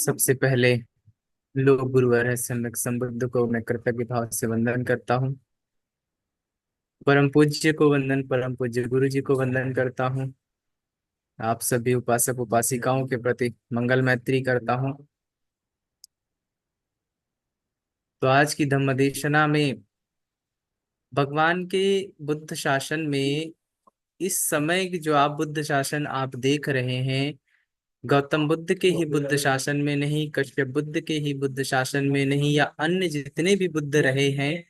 सबसे पहले लोक गुरुवर है सम्यक संबुद्ध को मैं कृतज्ञ भाव से वंदन करता हूँ। परम पूज्य को वंदन, परम पूज्य गुरु जी को वंदन करता हूँ। आप सभी उपासक उपासिकाओं के प्रति मंगल मैत्री करता हूँ। तो आज की धम्मदेशना में भगवान के बुद्ध शासन में इस समय की जो आप बुद्ध शासन आप देख रहे हैं, गौतम बुद्ध के ही बुद्ध शासन में नहीं, कश्यप बुद्ध के ही बुद्ध शासन में नहीं, या अन्य जितने भी बुद्ध रहे हैं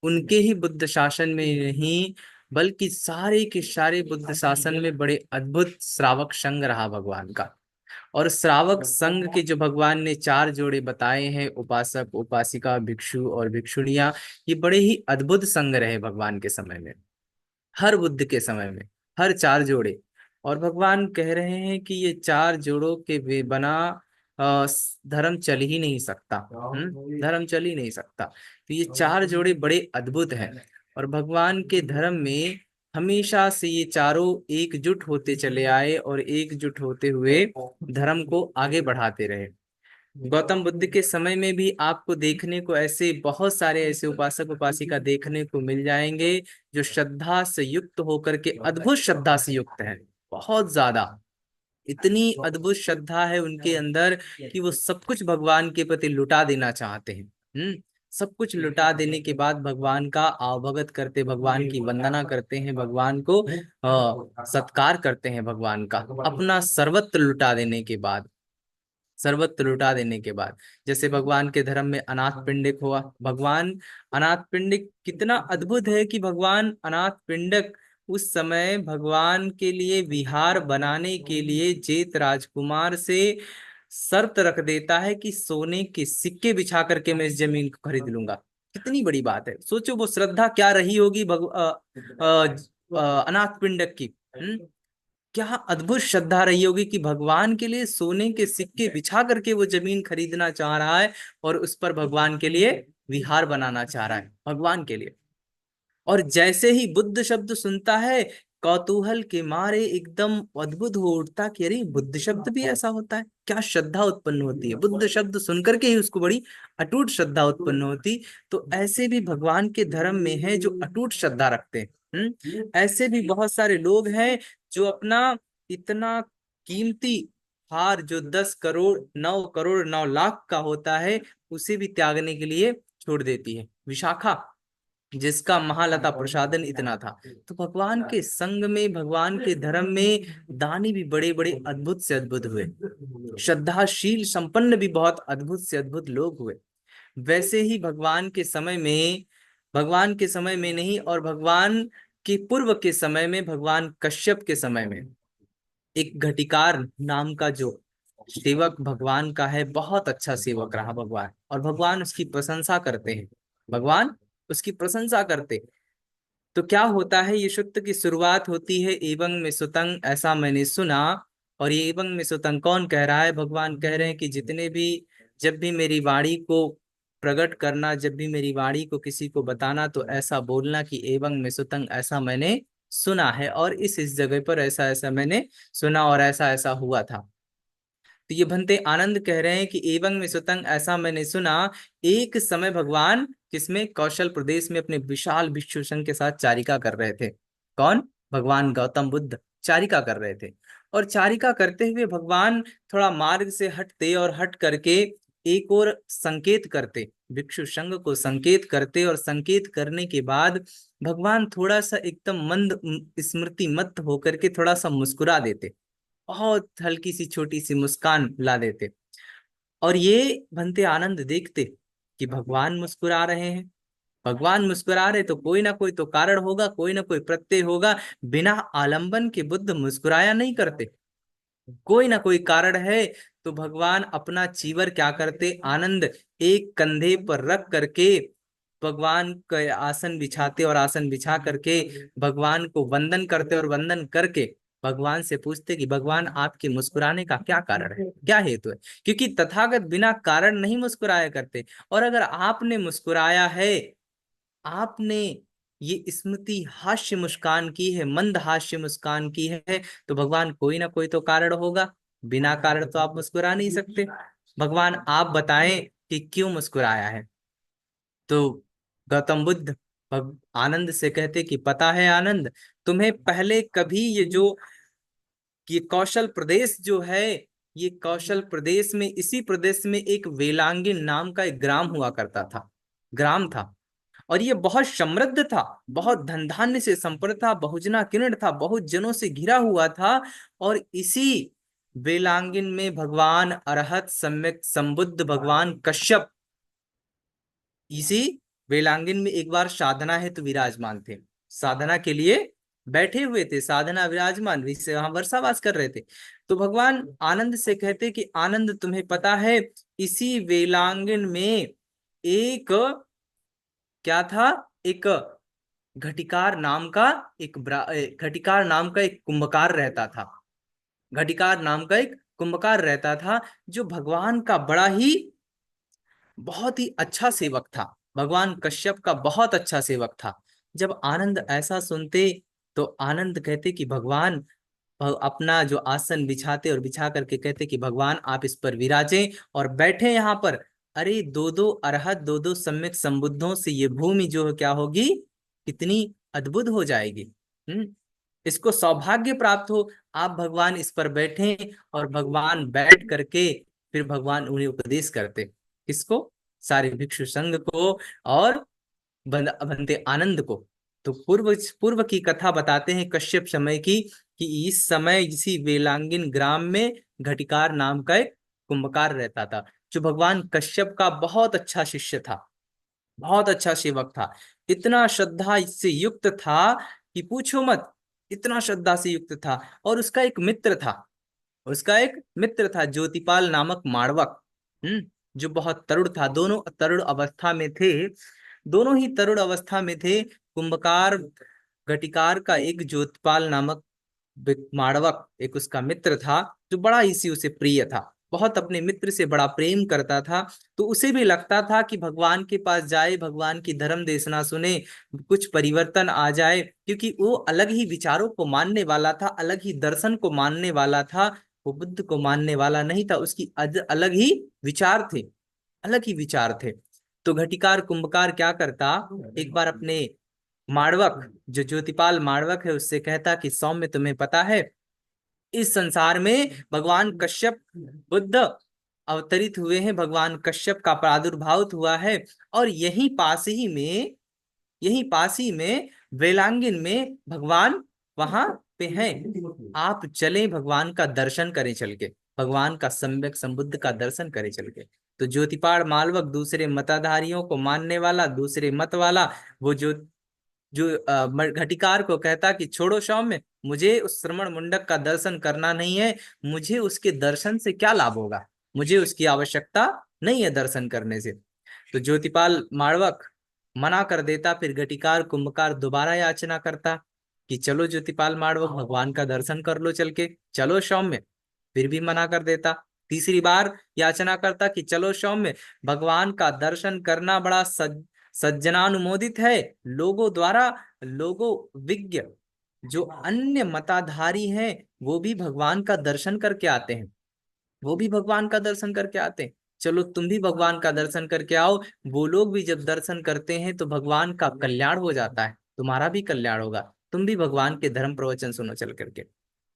उनके ही बुद्ध शासन में नहीं, बल्कि सारे के सारे बुद्ध शासन में बड़े अद्भुत श्रावक संघ रहा भगवान का। और श्रावक संघ के जो भगवान ने चार जोड़े बताए हैं, उपासक उपासिका भिक्षु और भिक्षुणियां, ये बड़े ही अद्भुत संघ रहे भगवान के समय में, हर बुद्ध के समय में, हर चार जोड़े। और भगवान कह रहे हैं कि ये चार जोड़ों के बिना धर्म चल ही नहीं सकता। धर्म चल ही नहीं सकता। तो ये चार जोड़े बड़े अद्भुत हैं। और भगवान के धर्म में हमेशा से ये चारों एकजुट होते चले आए और एकजुट होते हुए धर्म को आगे बढ़ाते रहे। गौतम बुद्ध के समय में भी आपको देखने को ऐसे बहुत सारे ऐसे उपासक उपासिका देखने को मिल जाएंगे जो श्रद्धा से युक्त होकर के, अद्भुत श्रद्धा से युक्त है, बहुत ज्यादा, इतनी अद्भुत श्रद्धा है उनके अंदर कि वो सब कुछ भगवान के प्रति लुटा देना चाहते हैं। सब कुछ लुटा देने के बाद भगवान का आवभगत करते, भगवान की वंदना करते हैं, भगवान को सत्कार करते हैं, भगवान का अपना सर्वत्र लुटा देने के बाद, सर्वत्र लुटा देने के बाद। जैसे भगवान के धर्म में अनाथ पिंडिक हुआ। भगवान अनाथ पिंडिक कितना अद्भुत है कि भगवान अनाथ पिंडक उस समय भगवान के लिए विहार बनाने के लिए जेत राजकुमार से शर्त रख देता है कि सोने के सिक्के बिछा करके मैं इस जमीन को खरीद लूंगा। कितनी बड़ी बात है, सोचो वो श्रद्धा क्या रही होगी अनाथ पिंडक की। क्या अद्भुत श्रद्धा रही होगी कि भगवान के लिए सोने के सिक्के बिछा करके वो जमीन खरीदना चाह रहा है और उस पर भगवान के लिए विहार बनाना चाह रहा है, भगवान के लिए। और जैसे ही बुद्ध शब्द सुनता है, कौतूहल के मारे एकदम अद्भुत हो उठता कि अरे बुद्ध शब्द भी ऐसा होता है क्या, श्रद्धा उत्पन्न होती है। बुद्ध शब्द सुनकर के ही उसको बड़ी अटूट श्रद्धा उत्पन्न होती। तो ऐसे भी भगवान के धर्म में है जो अटूट श्रद्धा रखते हैं। ऐसे भी बहुत सारे लोग हैं जो अपना इतना कीमती हार जो 10 करोड़ 9 करोड़ 9 लाख का होता है, उसे भी त्यागने के लिए छोड़ देती है। विशाखा, जिसका महालता प्रसादन इतना था। तो भगवान के संग में, भगवान के धर्म में दानी भी बड़े बड़े अद्भुत से अद्भुत हुए, श्रद्धाशील संपन्न भी बहुत अद्भुत से अद्भुत लोग हुए। वैसे ही भगवान के समय में, भगवान के समय में नहीं और भगवान के पूर्व के समय में, भगवान कश्यप के समय में एक घटिकार नाम का जो सेवक भगवान का है, बहुत अच्छा सेवक रहा भगवान, और भगवान उसकी प्रशंसा करते हैं, भगवान उसकी प्रशंसा करते। तो क्या होता है, ये सुत्त की शुरुआत होती है एवं में सुतंग ऐसा मैंने सुना। और ये एवं में सुतंग कौन कह रहा है? भगवान कह रहे हैं कि जितने भी, जब भी मेरी वाणी को प्रकट करना, जब भी मेरी वाणी को किसी को बताना, तो ऐसा बोलना कि एवं में सुतंग ऐसा मैंने सुना है, और इस जगह पर ऐसा ऐसा मैंने सुना और ऐसा ऐसा हुआ था। तो ये भंते आनंद कह रहे हैं कि एवं में सुतंग ऐसा मैंने सुना। एक समय भगवान किसमें? कौशल प्रदेश में अपने विशाल भिक्षु संघ के साथ चारिका कर रहे थे। कौन? भगवान गौतम बुद्ध चारिका कर रहे थे। और चारिका करते हुए भगवान थोड़ा मार्ग से हटते और हट करके एक और संकेत करते, भिक्षु संघ को संकेत करते, और संकेत करने के बाद भगवान थोड़ा सा एकदम मंद स्मृति मत होकर के थोड़ा सा मुस्कुरा देते, बहुत हल्की सी छोटी सी मुस्कान ला देते। और ये भंते आनंद देखते कि भगवान मुस्कुरा रहे हैं, भगवान मुस्कुरा रहे तो कोई ना कोई तो कारण होगा, कोई ना कोई प्रत्यय होगा। बिना आलंबन के बुद्ध मुस्कुराया नहीं करते, कोई ना कोई कारण है। तो भगवान अपना चीवर क्या करते? आनंद एक कंधे पर रख करके भगवान का आसन बिछाते, और आसन बिछा करके भगवान को वंदन करते, और वंदन करके भगवान से पूछते कि भगवान आपके मुस्कुराने का क्या कारण है, क्या हेतु है? क्योंकि तथागत बिना कारण नहीं मुस्कुराया करते। और अगर आपने मुस्कुराया है, आपने ये स्मृति हास्य मुस्कान की है, मंद हास्य मुस्कान की है, तो भगवान कोई ना कोई तो कारण होगा। बिना कारण तो आप मुस्कुरा नहीं सकते। भगवान आप बताएं कि क्यों मुस्कुराया है। तो गौतम बुद्ध आनंद से कहते कि पता है आनंद, तुम्हें पहले कभी ये कौशल प्रदेश जो है, ये कौशल प्रदेश में, इसी प्रदेश में एक वेलांगिन नाम का एक ग्राम हुआ करता था, ग्राम था। और ये बहुत समृद्ध था, बहुत धन धान्य से संपन्न था, बहुजना किरण था, बहुत जनों से घिरा हुआ था। और इसी वेलांगिन में भगवान अरहत सम्यक संबुद्ध भगवान कश्यप इसी वेलांगिन में एक बार साधना है तो विराजमान थे, साधना के लिए बैठे हुए थे, साधना विराजमान वहां वर्षावास कर रहे थे। तो भगवान आनंद से कहते कि आनंद तुम्हें पता है, इसी वेलांगिन में एक क्या था, एक घटिकार नाम का घटिकार नाम का एक कुंभकार रहता था। घटिकार नाम का एक कुंभकार रहता था, जो भगवान का बड़ा ही बहुत ही अच्छा सेवक था, भगवान कश्यप का बहुत अच्छा सेवक था। जब आनंद ऐसा सुनते तो आनंद कहते कि भगवान अपना जो आसन बिछाते और बिछा करके कहते कि भगवान आप इस पर विराजें और बैठे यहाँ पर। अरे दो दो अरहत, दो दो सम्यक संबुद्धों से ये भूमि जो है क्या होगी, कितनी अद्भुत हो जाएगी। इसको सौभाग्य प्राप्त हो, आप भगवान इस पर बैठे। और भगवान बैठ करके फिर भगवान उन्हें उपदेश करते, किसको, सारे भिक्षु संघ को और बनते आनंद को। तो पूर्व पूर्व की कथा बताते हैं कश्यप समय की, कि इस समय इसी वेलांगिन ग्राम में घटिकार नाम का एक कुंभकार रहता था, जो भगवान कश्यप का बहुत अच्छा शिष्य था, बहुत अच्छा सेवक था। इतना श्रद्धा इससे युक्त था कि पूछो मत, इतना श्रद्धा से युक्त था। और उसका एक मित्र था, उसका एक मित्र था ज्योतिपाल नामक माणवक, जो बहुत तरुण था, दोनों तरुण अवस्था में थे, दोनों ही तरुण अवस्था में थे। कुंभकार घटिकार का एक ज्योतिपाल नामक माणवक एक उसका मित्र था, जो बड़ा इसी उसे प्रिय था, बहुत अपने मित्र से बड़ा प्रेम करता था। तो उसे भी लगता था कि भगवान के पास जाए, भगवान की धर्म देशना सुने, कुछ परिवर्तन आ जाए, क्योंकि वो अलग ही विचारों को मानने वाला था, अलग ही दर्शन को मानने वाला था। वो बुद्ध को मानने वाला नहीं था, उसकी अलग ही विचार थे, अलग ही विचार थे। तो घटिकार कुंभकार क्या करता, एक बार अपने माणवक, जो ज्योतिपाल माणवक है, उससे कहता कि सौम्य तुम्हें पता है, इस संसार में भगवान कश्यप बुद्ध अवतरित हुए हैं, भगवान कश्यप का प्रादुर्भाव हुआ है। और यहीं पास ही में वेलांगिन में भगवान वहां पे हैं। आप चलें, भगवान का दर्शन करें चल के, भगवान का सम्यक संबुद्ध का दर्शन करें चल के। तो ज्योतिपाल मालवक दूसरे मताधारियों को मानने वाला, दूसरे मत वाला, वो जो जो घटिकार को कहता कि छोड़ो सौम्य, मुझे उस श्रमण मुंडक का दर्शन करना नहीं है, मुझे उसके दर्शन से क्या लाभ होगा, मुझे उसकी आवश्यकता नहीं है दर्शन करने से। तो ज्योतिपाल माणवक मना कर देता, फिर घटिकार कुंभकार दोबारा याचना करता कि चलो ज्योतिपाल माणवक भगवान का दर्शन कर लो चल के, चलो सौम्य, फिर भी मना कर देता। तीसरी बार याचना करता कि चलो सौम्य, भगवान का दर्शन करना बड़ा सज्जनानुमोदित है लोगों द्वारा, लोगों विज्ञ जो अन्य मताधारी हैं वो भी भगवान का दर्शन करके आते हैं, वो भी भगवान का दर्शन करके आते हैं, चलो तुम भी भगवान का दर्शन करके आओ। वो लोग भी जब दर्शन करते हैं तो भगवान का कल्याण हो जाता है, तुम्हारा भी कल्याण होगा, तुम भी भगवान के धर्म प्रवचन सुनो चल करके।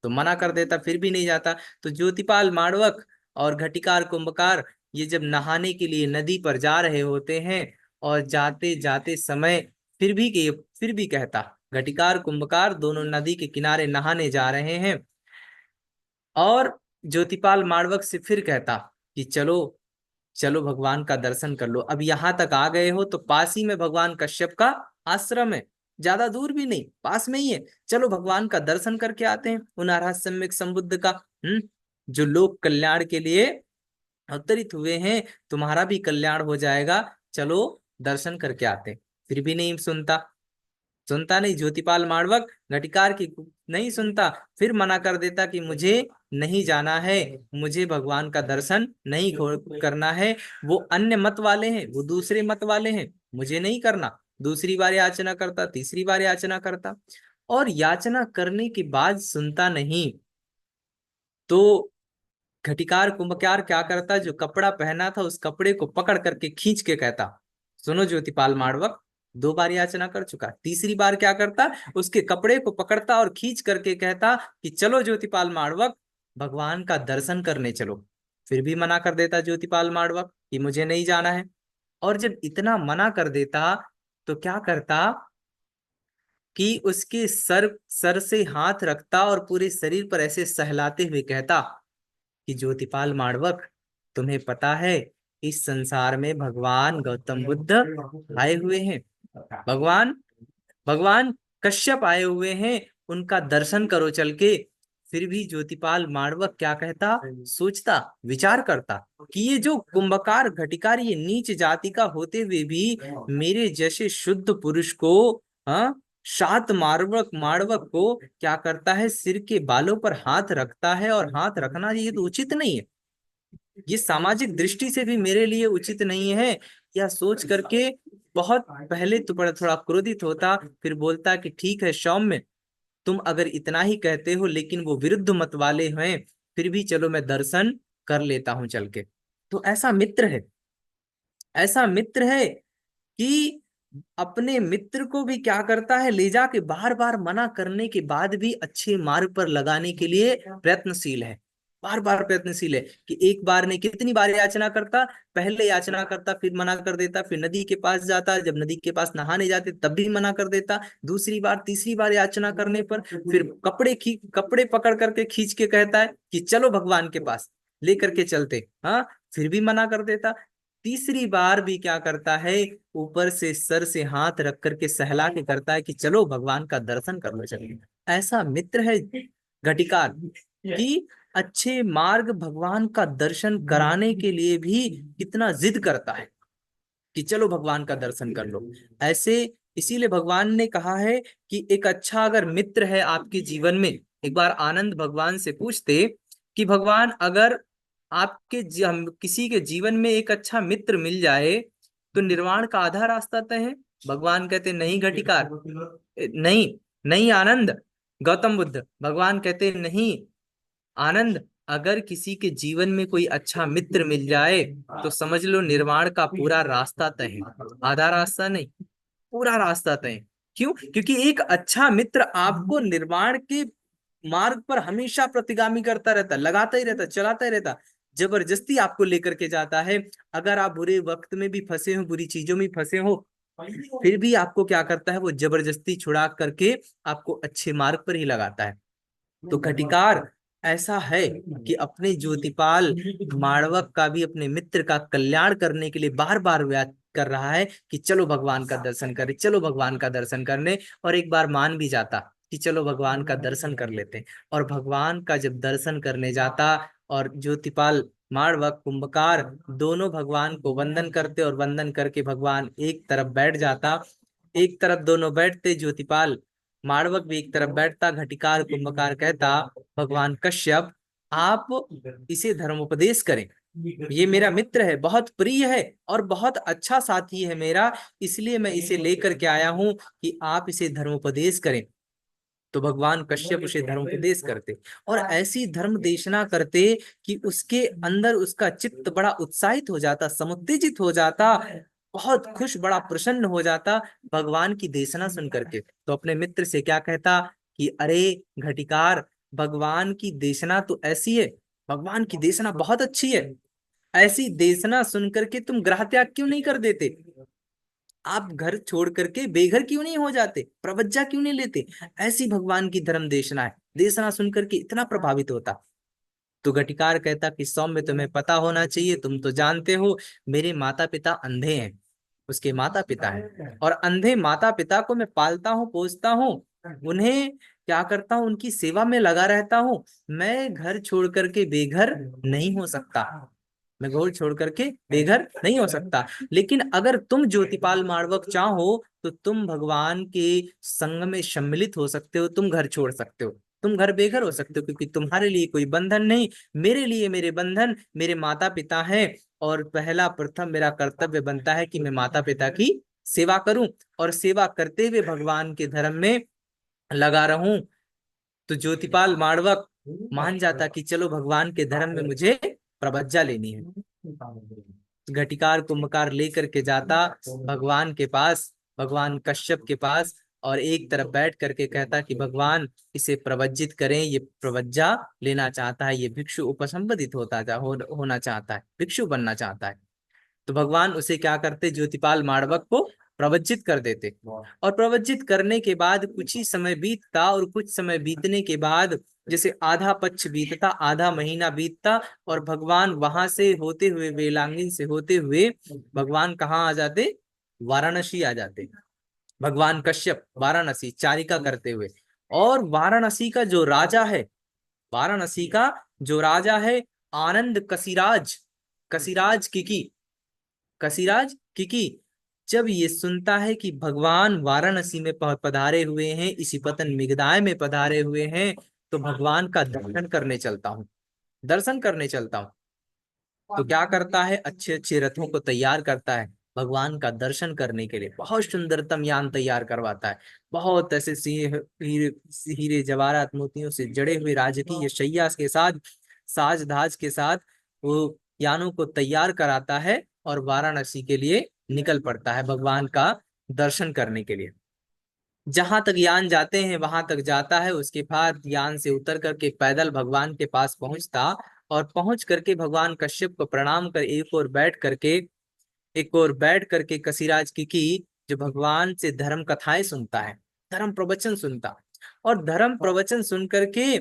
तो मना कर देता, फिर भी नहीं जाता। तो ज्योतिपाल माणवक और घटिकार कुंभकार ये जब नहाने के लिए नदी पर जा रहे होते हैं, और जाते जाते समय फिर भी कहता, घटिकार कुंभकार दोनों नदी के किनारे नहाने जा रहे हैं, और ज्योतिपाल माणवक से फिर कहता कि चलो, चलो भगवान का दर्शन कर लो, अब यहाँ तक आ गए हो तो पास ही में भगवान कश्यप का आश्रम है, ज्यादा दूर भी नहीं, पास में ही है, चलो भगवान का दर्शन करके आते हैं उन अरहत सम्यक संबुद्ध का, जो लोक कल्याण के लिए अवतरित हुए हैं, तुम्हारा भी कल्याण हो जाएगा, चलो दर्शन करके आते। फिर भी नहीं सुनता, सुनता नहीं ज्योतिपाल माणवक घटिकार की नहीं सुनता, फिर मना कर देता कि मुझे नहीं जाना है, मुझे भगवान का दर्शन नहीं करना है, वो अन्य मत वाले हैं, वो दूसरे मत वाले हैं, मुझे नहीं करना। दूसरी बार याचना करता, तीसरी बार याचना करता, और याचना करने के बाद सुनता नहीं। तो घटिकार कुंभकार क्या करता, जो कपड़ा पहना था उस कपड़े को पकड़ करके खींच के कहता, सुनो ज्योतिपाल माड़वक, 2 बार याचना कर चुका, तीसरी बार क्या करता, उसके कपड़े को पकड़ता और खींच करके कहता कि चलो ज्योतिपाल माड़वक, भगवान का दर्शन करने चलो। फिर भी मना कर देता ज्योतिपाल माड़वक कि मुझे नहीं जाना है। और जब इतना मना कर देता तो क्या करता कि उसके सर सर से हाथ रखता और पूरे शरीर पर ऐसे सहलाते हुए कहता कि ज्योतिपाल माड़वक, तुम्हें पता है इस संसार में भगवान गौतम बुद्ध आए हुए हैं, भगवान भगवान कश्यप आए हुए हैं, उनका दर्शन करो चल के। फिर भी ज्योतिपाल माड़वक क्या कहता, सोचता विचार करता कि ये जो कुंभकार घटिकार ये नीच जाति का होते हुए भी मेरे जैसे शुद्ध पुरुष को, हाँ, शात मारवक माड़वक को क्या करता है, सिर के बालों पर हाथ रखता है, और हाथ रखना ये तो उचित नहीं है, ये सामाजिक दृष्टि से भी मेरे लिए उचित नहीं है। यह सोच करके बहुत पहले तो बड़ा थोड़ा क्रोधित होता, फिर बोलता कि ठीक है सौम्य, तुम अगर इतना ही कहते हो, लेकिन वो विरुद्ध मत वाले हैं, फिर भी चलो मैं दर्शन कर लेता हूं चल के। तो ऐसा मित्र है, ऐसा मित्र है कि अपने मित्र को भी क्या करता है, ले जाके बार बार मना करने के बाद भी अच्छे मार्ग पर लगाने के लिए प्रयत्नशील है, बार बार प्रयत्नशील है। कि एक बार नहीं कितनी बार याचना करता, पहले याचना करता फिर मना कर देता, फिर नदी के पास जाता, जब नदी के पास नहाने जाते तब भी मना कर देता, दूसरी बार तीसरी बार याचना करने पर फिर कपड़े पकड़ करके खींच के कहता है कि चलो भगवान के पास लेकर के चलते, हाँ, फिर भी मना कर देता। तीसरी बार भी क्या करता है, ऊपर से सर से हाथ रख करके सहला के करता है कि चलो भगवान का दर्शन कर लो चलिए। ऐसा मित्र है घटिकार कि अच्छे मार्ग भगवान का दर्शन कराने के लिए भी कितना जिद करता है कि चलो भगवान का दर्शन कर लो। ऐसे इसीलिए भगवान ने कहा है कि एक अच्छा अगर मित्र है आपके जीवन में, एक बार आनंद भगवान से पूछते कि भगवान अगर किसी के जीवन में एक अच्छा मित्र मिल जाए तो निर्वाण का आधा रास्ता तय है। भगवान कहते नहीं घटिकार, नहीं, नहीं आनंद, गौतम बुद्ध भगवान कहते नहीं आनंद, अगर किसी के जीवन में कोई अच्छा मित्र मिल जाए तो समझ लो निर्वाण का पूरा रास्ता तय है, आधा रास्ता नहीं, पूरा रास्ता तय है। क्यों? क्योंकि एक अच्छा मित्र आपको निर्वाण के मार्ग पर हमेशा प्रतिगामी करता रहता, लगाता ही रहता, चलाता ही रहता, जबरदस्ती आपको लेकर के जाता है। अगर आप बुरे वक्त में भी फंसे हो, बुरी चीजों में फंसे हो, फिर भी आपको क्या करता है, वो जबरदस्ती छुड़ा करके आपको अच्छे मार्ग पर ही लगाता है। तो घटिकार ऐसा है कि अपने ज्योतिपाल माड़वक का भी, अपने मित्र का कल्याण करने के लिए बार बार याद कर रहा है कि चलो भगवान का दर्शन करें, चलो भगवान का दर्शन करने। और एक बार मान भी जाता कि चलो भगवान का दर्शन कर लेते हैं। और भगवान का जब दर्शन करने जाता और ज्योतिपाल माड़वक कुंभकार दोनों भगवान को वंदन करते, और वंदन करके भगवान एक तरफ बैठ जाता, एक तरफ दोनों बैठते, ज्योतिपाल माड़वक भी एक तरफ बैठता, घटिकार कुंभकार कहता भगवान कश्यप आप इसे धर्मोपदेश करें, ये मेरा मित्र है, बहुत प्रिय है और बहुत अच्छा साथी है मेरा, इसलिए मैं इसे लेकर के आया हूं कि आप इसे धर्मोपदेश करें। तो भगवान कश्यप उसे धर्मोपदेश करते और ऐसी धर्म देशना करते कि उसके अंदर उसका चित्त बड़ा उत्साहित हो जाता, समुत्तेजित हो जाता, बहुत खुश, बड़ा प्रसन्न हो जाता भगवान की देशना सुन करके। तो अपने मित्र से क्या कहता कि अरे घटिकार, भगवान की देशना तो ऐसी है, भगवान की देशना बहुत अच्छी है, ऐसी देशना सुन करके तुम ग्रह त्याग क्यों नहीं कर देते, आप घर छोड़ करके बेघर क्यों नहीं हो जाते, प्रवज्जा क्यों नहीं लेते, ऐसी भगवान की धर्म देशना है। देशना सुन करके इतना प्रभावित होता। तो घटिकार कहता कि सौम्य तुम्हें पता होना चाहिए, तुम तो जानते हो मेरे माता पिता अंधे हैं, उसके माता पिता हैं, और अंधे माता पिता को मैं पालता हूँ, पोसता हूँ, उन्हें क्या करता हूँ, उनकी सेवा में लगा रहता हूँ। मैं घर छोड़ करके बेघर नहीं हो सकता, मैं घर छोड़ करके बेघर नहीं हो सकता। लेकिन अगर तुम ज्योतिपाल माड़वक चाहो तो तुम भगवान के संग में सम्मिलित हो सकते हो, तुम घर छोड़ सकते हो, तुम घर बेघर हो सकते हो, क्योंकि तुम्हारे लिए कोई बंधन नहीं, मेरे लिए मेरे बंधन मेरे माता पिता हैं। और पहला प्रथम मेरा कर्तव्य बनता है कि मैं माता पिता की सेवा करूं, और सेवा करते हुए भगवान के धर्म में लगा रहूं। तो ज्योतिपाल माड़वक मान जाता कि चलो भगवान के धर्म में मुझे प्रवज्जा लेनी है। घटिकार कुंभकार लेकर के जाता भगवान के पास, भगवान कश्यप के पास, और एक तरफ बैठ करके कहता कि भगवान इसे प्रवज्जित करें, ये प्रवज्जा लेना चाहता है, ये भिक्षु उपसंबधित होना चाहता है, भिक्षु बनना चाहता है। तो भगवान उसे क्या करते, ज्योतिपाल माड़वक को प्रवज्जित कर देते। और प्रवज्जित करने के बाद कुछ ही समय बीतता, और कुछ समय बीतने के बाद जैसे आधा पक्ष बीतता, आधा महीना बीतता, और भगवान वहां से होते हुए, वेलांगिन से होते हुए भगवान कहाँ आ जाते, वाराणसी आ जाते। भगवान कश्यप वाराणसी चारिका करते हुए। और वाराणसी का जो राजा है, वाराणसी का जो राजा है, आनंद कसिराज, कसिराज किकी, कसिराज किकी, जब ये सुनता है कि भगवान वाराणसी में पधारे हुए हैं, इसी पतन मिगदाय में पधारे हुए हैं, तो भगवान का दर्शन करने चलता हूँ, दर्शन करने चलता हूँ। तो क्या करता है, अच्छे अच्छे रथों को तैयार करता है भगवान का दर्शन करने के लिए। बहुत सुंदरतम यान तैयार करवाता है, बहुत ऐसे हीरे, हीरे जवाहरात मोतियों से जड़े हुए राजकीय शैया के साथ, साज धाज के साथ वो यानों को तैयार कराता है, और वाराणसी के लिए निकल पड़ता है भगवान का दर्शन करने के लिए। जहां तक यान जाते हैं वहां तक जाता है, उसके बाद यान से उतर करके पैदल भगवान के पास पहुंचता, और पहुंच करके भगवान कश्यप को प्रणाम कर एक और बैठ करके कसिराज की जो भगवान से धर्म कथाएं सुनता है, धर्म प्रवचन सुनता, और धर्म प्रवचन सुन करके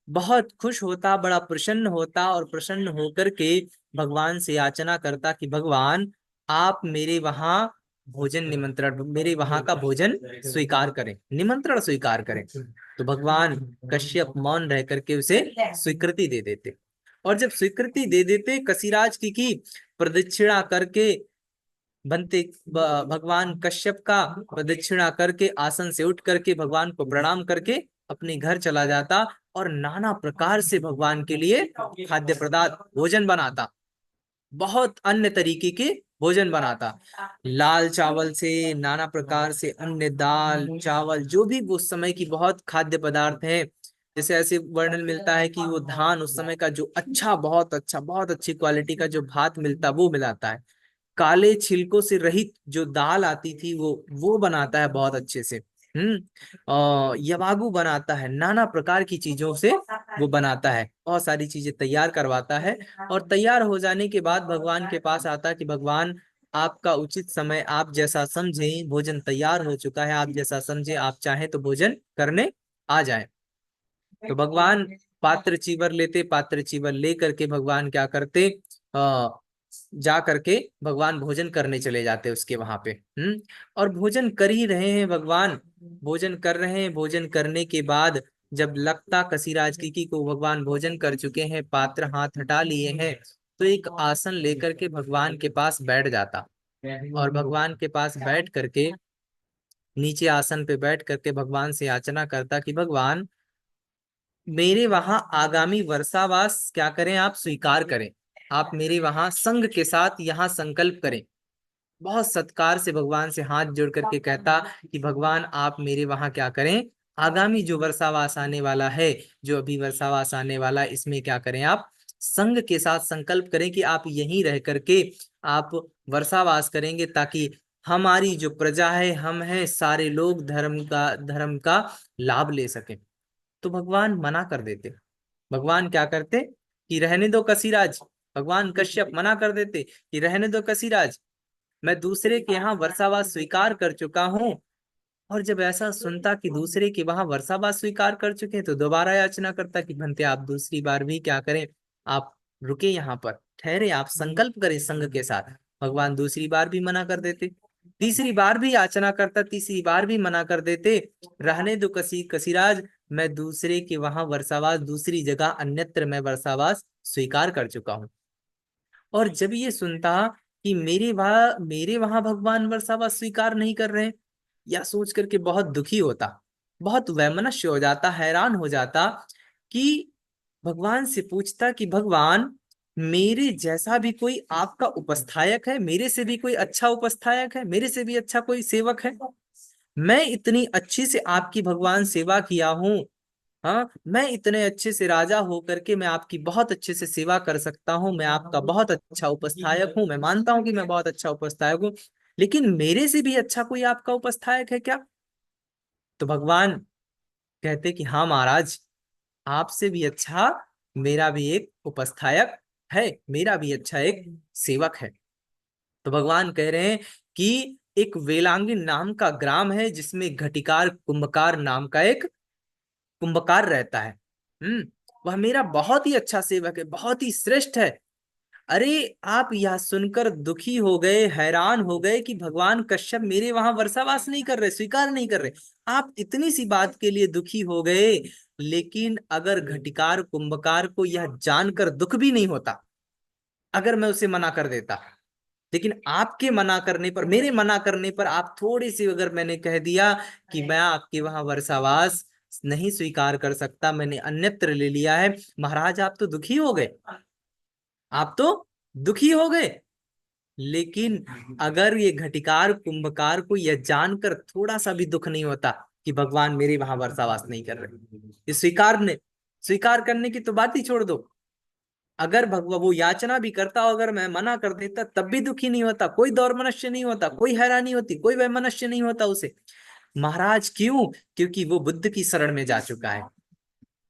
बहुत खुश होता, बड़ा प्रसन्न होता, और प्रसन्न होकर के भगवान से याचना करता कि भगवान आप मेरे वहां भोजन निमंत्रण, मेरे वहां का भोजन स्वीकार करें, निमंत्रण स्वीकार करें। तो भगवान कश्यप मौन रह करके उसे स्वीकृति दे देते। और जब स्वीकृति दे देते, कसिराज की प्रदक्षिणा करके बनते, भगवान कश्यप का प्रदक्षिणा करके आसन से उठ करके भगवान को प्रणाम करके अपने घर चला जाता, और नाना प्रकार से भगवान के लिए खाद्य पदार्थ भोजन बनाता, बहुत अन्य तरीके के भोजन बनाता, लाल चावल से नाना प्रकार से अन्य, दाल चावल जो भी उस समय की बहुत खाद्य पदार्थ है। जैसे ऐसे वर्णन मिलता है कि वो धान उस समय का जो अच्छा, बहुत अच्छा, बहुत अच्छी क्वालिटी का जो भात मिलता, वो मिलाता है। काले छिलकों से रहित जो दाल आती थी, वो बनाता है बहुत अच्छे से। यवागु बनाता है, नाना प्रकार की चीजों से वो बनाता है, बहुत सारी चीजें तैयार करवाता है। और तैयार हो जाने के बाद भगवान के पास आता कि भगवान आपका उचित समय, आप जैसा समझे, भोजन तैयार हो चुका है, आप जैसा समझे, आप चाहें तो भोजन करने आ जाए। तो भगवान पात्र चीवर लेते, पात्र चीवर ले करके भगवान क्या करते, आ, जा करके भगवान भोजन करने चले जाते उसके वहां पे। और भोजन कर ही रहे हैं भगवान, भोजन कर रहे हैं। भोजन करने के बाद जब लगता कसिराज की को भगवान भोजन कर चुके हैं, पात्र हाथ हटा लिए हैं, तो एक आसन लेकर के भगवान के पास बैठ जाता, और भगवान के पास बैठ करके, नीचे आसन पे बैठ करके भगवान से याचना करता कि भगवान मेरे वहां आगामी वर्षावास क्या करें, आप स्वीकार करें, आप मेरे वहां संघ के साथ यहाँ संकल्प करें। बहुत सत्कार से भगवान से हाथ जोड़ करके कहता कि भगवान आप मेरे वहां क्या करें, आगामी जो वर्षावास आने वाला है, जो अभी वर्षावास आने वाला है, इसमें क्या करें, आप संघ के साथ संकल्प करें कि आप यहीं रह करके आप वर्षावास करेंगे, ताकि हमारी जो प्रजा है, हम हैं सारे लोग धर्म का लाभ ले सकें। तो भगवान मना कर देते। भगवान क्या करते कि रहने दो कसिराज, भगवान कश्यप मना कर देते कि रहने दो कसिराज, मैं दूसरे के यहाँ वर्षावास स्वीकार कर चुका हूँ। और जब ऐसा सुनता कि दूसरे के वहां वर्षावास स्वीकार कर चुके हैं, तो दोबारा याचना करता कि भंते आप दूसरी बार भी क्या करें, आप रुके यहाँ पर, ठहरे, आप संकल्प करें संघ के साथ। भगवान दूसरी बार भी मना कर देते, तीसरी बार भी याचना करता, तीसरी बार भी मना कर देते, रहने दो कसिराज, मैं दूसरे के वहां वर्षावास, दूसरी जगह अन्यत्र मैं वर्षावास स्वीकार कर चुका हूँ। और जब ये सुनता कि मेरे वहां भगवान वर्षावास स्वीकार नहीं कर रहे, या सोच करके बहुत दुखी होता, बहुत वैमनस्य हो जाता, हैरान हो जाता, कि भगवान से पूछता कि भगवान मेरे जैसा भी कोई आपका उपस्थायक है, मेरे से भी कोई अच्छा उपस्थायक है, मेरे से भी अच्छा कोई सेवक है? मैं इतनी अच्छी से आपकी भगवान सेवा किया हूं, हाँ, मैं इतने अच्छे से राजा होकर के मैं आपकी बहुत अच्छे से सेवा कर सकता हूँ, मैं आपका बहुत अच्छा उपस्थायक हूँ, मैं मानता हूँ कि मैं बहुत अच्छा उपस्थायक हूँ, लेकिन मेरे से भी अच्छा कोई आपका उपस्थायक है क्या? तो भगवान कहते कि हाँ महाराज, आपसे भी अच्छा मेरा भी एक उपस्थायक है, मेरा भी अच्छा एक सेवक है। तो भगवान कह रहे हैं कि एक वेलांगिन नाम का ग्राम है जिसमें घटिकार कुंभकार नाम का एक कुंभकार रहता है। वह मेरा बहुत ही अच्छा सेवक है, बहुत ही श्रेष्ठ है। अरे, आप यह सुनकर दुखी हो गए, हैरान हो गए कि भगवान कश्यप मेरे वहां वर्षावास नहीं कर रहे, स्वीकार नहीं कर रहे। आप इतनी सी बात के लिए दुखी हो गए, लेकिन अगर घटिकार कुंभकार को यह जानकर दुख भी नहीं होता, अगर मैं उसे मना कर देता, लेकिन आपके मना करने पर, मेरे मना करने पर, आप थोड़ी सी अगर मैंने कह दिया कि मैं आपके वहां वर्षावास नहीं स्वीकार कर सकता, मैंने अन्यत्र ले लिया है, महाराज आप तो दुखी हो गए, आप तो दुखी हो गए। लेकिन अगर ये घटिकार कुंभकार को यह जानकर थोड़ा सा भी दुख नहीं होता कि भगवान मेरे वहां वर्षावास नहीं कर रहे, ये स्वीकार करने की तो बात ही छोड़ दो, अगर भगवान वो याचना भी करता, अगर मैं मना कर देता, तब भी दुखी नहीं होता, कोई दौर मनुष्य नहीं होता, कोई हैरानी होती, कोई वह मनुष्य नहीं होता उसे। महाराज क्यों? क्योंकि वो बुद्ध की शरण में जा चुका है,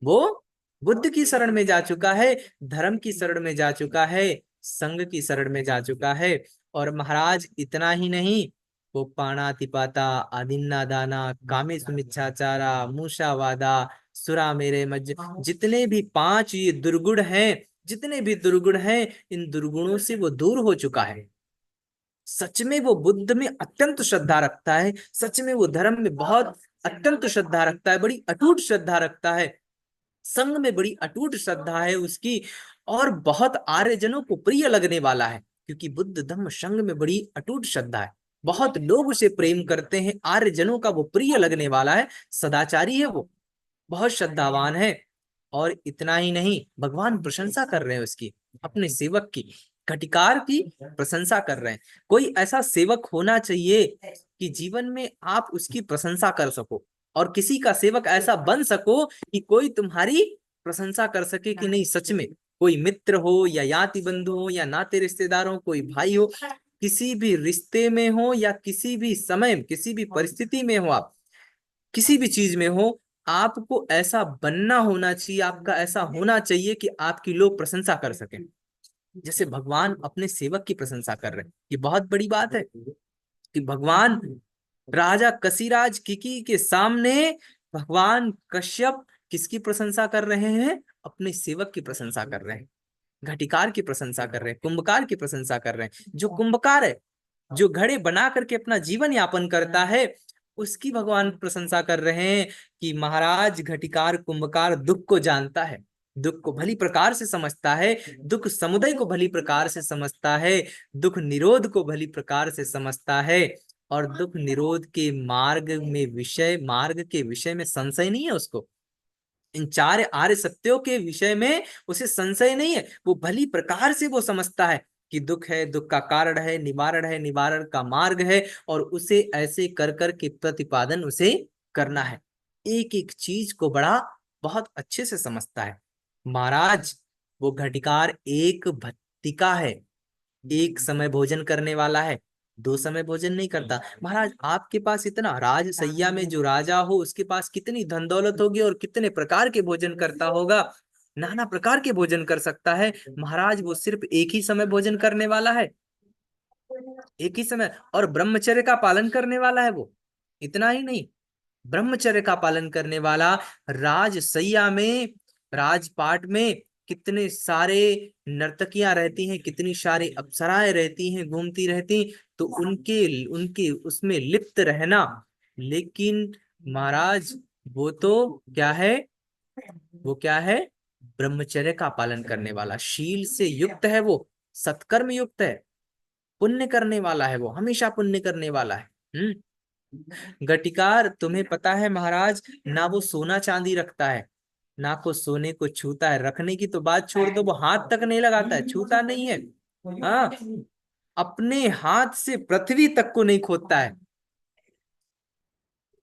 वो बुद्ध की शरण में जा चुका है, धर्म की शरण में जा चुका है, संघ की शरण में जा चुका है। और महाराज इतना ही नहीं, वो पाणातिपाता, आदिन्ना दाना, कामेशुमिच्छाचारा, मूषावादा, सुरा मेरे मज, जितने भी पांच ये दुर्गुण हैं, जितने भी दुर्गुण हैं, इन दुर्गुणों से वो दूर हो चुका है। सच में वो बुद्ध में अत्यंत श्रद्धा रखता है, सच में वो धर्म में बहुत अत्यंत श्रद्धा रखता है, बड़ी अटूट श्रद्धा रखता है, संघ में बड़ी अटूट श्रद्धा है उसकी, और बहुत आर्यजनों को प्रिय लगने वाला है, क्योंकि बुद्ध धम्म संघ में बड़ी अटूट श्रद्धा है, बहुत लोग उसे प्रेम करते हैं, आर्यजनों का वो प्रिय लगने वाला है, सदाचारी है वो, बहुत श्रद्धावान है। और इतना ही नहीं, भगवान प्रशंसा कर रहे हैं उसकी, अपने सेवक की, घटिकार की प्रशंसा कर रहे हैं। कोई ऐसा सेवक होना चाहिए कि जीवन में आप उसकी प्रशंसा कर सको, और किसी का सेवक ऐसा बन सको कि कोई तुम्हारी प्रशंसा कर सके कि नहीं, सच में कोई मित्र हो या याति बंधु हो या नाते रिश्तेदार हो, कोई भाई हो, किसी भी रिश्ते में हो या किसी भी समय, किसी भी परिस्थिति में हो, आप किसी भी चीज में हो, आपको ऐसा बनना होना चाहिए, आपका ऐसा होना चाहिए कि आपकी लोग प्रशंसा कर सकें, जैसे भगवान अपने सेवक की प्रशंसा कर रहे हैं। ये बहुत बड़ी बात है कि भगवान राजा कशिराज किकी के सामने भगवान कश्यप किसकी प्रशंसा कर रहे हैं? अपने सेवक की प्रशंसा कर रहे हैं, घटिकार की प्रशंसा कर रहे हैं, कुंभकार की प्रशंसा कर रहे हैं। जो कुंभकार है, जो घड़े बना करके अपना जीवन यापन करता है, उसकी भगवान प्रशंसा कर रहे हैं कि महाराज घटिकार कुंभकार दुख को जानता है, दुख को भली प्रकार से समझता है, दुख समुदय को भली प्रकार से समझता है, दुख निरोध को भली प्रकार से समझता है, और दुख निरोध के मार्ग के विषय में संशय नहीं है उसको, इन चार आर्य सत्यों के विषय में उसे संशय नहीं है, वो भली प्रकार से वो समझता है कि दुख है, दुख का कारण है, निवारण का मार्ग है, और उसे ऐसे कर कर के प्रतिपादन उसे करना है, एक एक चीज को बड़ा बहुत अच्छे से समझता है। महाराज वो घटिकार एक भत्तिका है, एक समय भोजन करने वाला है, दो समय भोजन नहीं करता। महाराज आपके पास इतना, राजसैया में जो राजा हो उसके पास कितनी धन दौलत होगी और कितने प्रकार के भोजन करता होगा, नाना प्रकार के भोजन कर सकता है। महाराज वो सिर्फ एक ही समय भोजन करने वाला है, एक ही समय, और ब्रह्मचर्य का पालन करने वाला है वो। इतना ही नहीं, ब्रह्मचर्य का पालन करने वाला, राजसैया में, राजपाट में कितने सारे नर्तकियां रहती हैं, कितनी सारी अप्सराएं रहती हैं, घूमती रहती, तो उनके उनके उसमें लिप्त रहना। लेकिन महाराज वो तो क्या है, वो क्या है, ब्रह्मचर्य का पालन करने वाला, शील से युक्त है वो, सत्कर्म युक्त है, पुण्य करने वाला है वो, हमेशा पुण्य करने वाला है। गटिकार तुम्हें पता है महाराज, ना वो सोना चांदी रखता है, ना को सोने को छूता है, रखने की तो बात छोड़ दो, वो हाथ तक नहीं लगाता है, छूता नहीं है। हाँ, अपने हाथ से पृथ्वी तक को नहीं खोदता है,